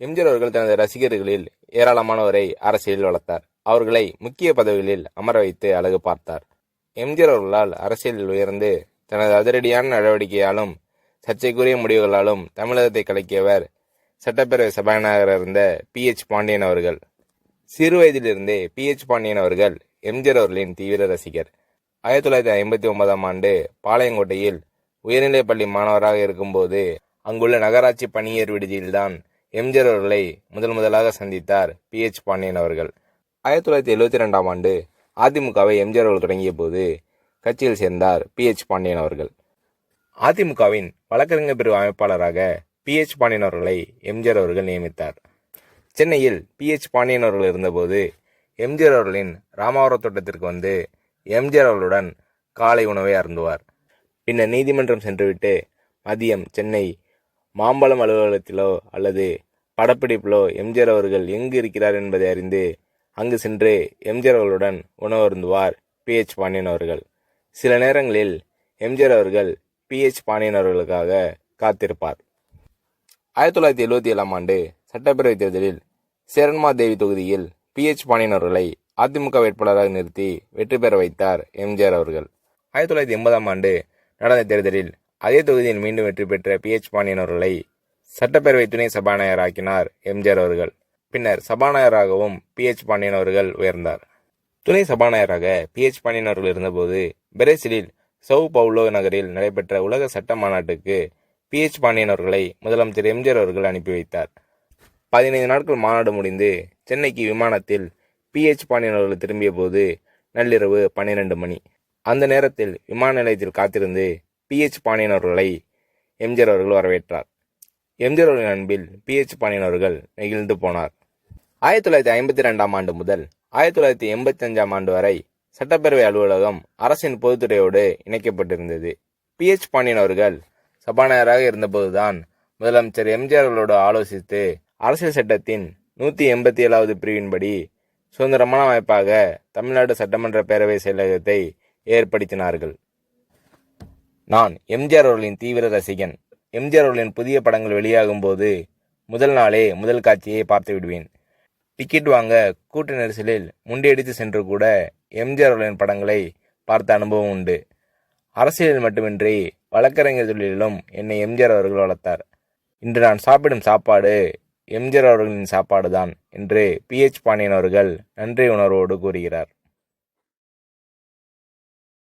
எம்ஜிஆர் அவர்கள் தனது ரசிகர்களில் ஏராளமானோரை அரசியலில் வளர்த்தார். அவர்களை முக்கிய பதவிகளில் அமர வைத்து அழகு பார்த்தார். எம்ஜிஆர் அவர்களால் அரசியலில் உயர்ந்து தனது அதிரடியான நடவடிக்கையாலும் சர்ச்சைக்குரிய முடிவுகளாலும் தமிழகத்தை கலக்கியவர் சட்டப்பேரவை சபாநாயகராக இருந்த PH பாண்டியன் அவர்கள். சிறு வயதிலிருந்தே PH பாண்டியன் அவர்கள் எம்ஜிஆர் அவர்களின் தீவிர ரசிகர். 1959ஆம் ஆண்டு பாளையங்கோட்டையில் உயர்நிலைப் பள்ளி மாணவராக இருக்கும்போது அங்குள்ள நகராட்சி பணியர் விடுதியில்தான் எம்ஜிஆர் அவர்களை முதலாக சந்தித்தார் PH பாண்டியன் அவர்கள். 1972ஆம் ஆண்டு அதிமுகவை எம்ஜிஆர் அவர்கள் தொடங்கிய போது கட்சியில் சேர்ந்தார் PH பாண்டியன் அவர்கள். அதிமுகவின் வழக்கறிஞர் பிரிவு அமைப்பாளராக PH பாண்டியன் அவர்களை எம்ஜிஆர் அவர்கள் நியமித்தார். சென்னையில் PH பாண்டியன் அவர்கள் இருந்தபோது எம்ஜிஆர் அவர்களின் ராமாவரம் தோட்டத்திற்கு வந்து எம்ஜிஆர் அவர்களுடன் காலை உணவை அருந்துவார். பின்னர் நீதிமன்றம் சென்றுவிட்டு மதியம் சென்னை மாம்பழம் அலுவலகத்திலோ அல்லது படப்பிடிப்பிலோ எம்ஜிஆர் அவர்கள் எங்கு இருக்கிறார் என்பதை அறிந்து அங்கு சென்று எம்ஜிஆர் அவர்களுடன் உணவு அருந்துவார் PH பாண்டியன் அவர்கள். சில நேரங்களில் எம்ஜிஆர் அவர்கள் PH பாண்டியன் அவர்களுக்காக காத்திருப்பார். 1977ஆம் ஆண்டு சட்டப்பேரவைத் தேர்தலில் சேரன்மாதேவி தொகுதியில் PH பாண்டியன் அவர்களை அதிமுக வேட்பாளராக நிறுத்தி வெற்றி பெற வைத்தார் எம்ஜிஆர் அவர்கள். 1980ஆம் ஆண்டு நடந்த தேர்தலில் அதே தொகுதியில் மீண்டும் வெற்றி பெற்ற PH பாண்டியன் அவர்களை சட்டப்பேரவை துணை சபாநாயகராக்கினார் எம்ஜிஆர் அவர்கள். பின்னர் சபாநாயகராகவும் PH பாண்டியன் அவர்கள் உயர்ந்தார். துணை சபாநாயகராக PH பாண்டியன் அவர்கள் இருந்தபோது பிரேசிலில் சவு பவுலோ நகரில் நடைபெற்ற உலக சட்ட மாநாட்டுக்கு PH பாண்டியன் அவர்களை முதலமைச்சர் எம்ஜிஆர் அவர்கள் அனுப்பி வைத்தார். 15 நாட்கள் மாநாடு முடிந்து சென்னைக்கு விமானத்தில் PH பாண்டியன் அவர்கள் திரும்பிய போது நள்ளிரவு 12 மணி. அந்த நேரத்தில் விமான நிலையத்தில் காத்திருந்து PH பாண்டியன் அவர்களை எம்ஜிஆர் அவர்கள் வரவேற்றார். எம்ஜிஆர் அவர்களின் அன்பில் PH பாண்டியன் அவர்கள் நெகிழ்ந்து போனார். 1952ஆம் ஆண்டு முதல் 1985ஆம் ஆண்டு வரை சட்டப்பேரவை அலுவலகம் அரசின் பொதுத்துறையோடு இணைக்கப்பட்டிருந்தது. PH பாண்டியன் அவர்கள் சபாநாயகராக இருந்தபோதுதான் முதலமைச்சர் எம்ஜிஆர் அவர்களோடு ஆலோசித்து அரசியல் சட்டத்தின் 187வது பிரிவின்படி சுதந்திரமான அமைப்பாக தமிழ்நாடு சட்டமன்ற பேரவை செயலகத்தை ஏற்படுத்தினார்கள். நான் எம்ஜிஆர் அவர்களின் தீவிர ரசிகன். எம்ஜிஆர் அவர்களின் புதிய படங்கள் வெளியாகும் போது முதல் நாளே முதல் காட்சியை பார்த்து விடுவேன். டிக்கெட் வாங்க கூட்ட நெரிசலில் முண்டியடித்து சென்று கூட எம்ஜிஆர் அவர்களின் படங்களை பார்த்த அனுபவம் உண்டு. அரசியலில் மட்டுமின்றி வழக்கறிஞர் தொழிலிலும் என்னை எம்ஜிஆர் அவர்கள் வளர்த்தார். இன்று நான் சாப்பிடும் சாப்பாடு எம்ஜிஆர் அவர்களின் சாப்பாடுதான் என்று PH பாண்டியன் அவர்கள் நன்றி உணர்வோடு கூறுகிறார்.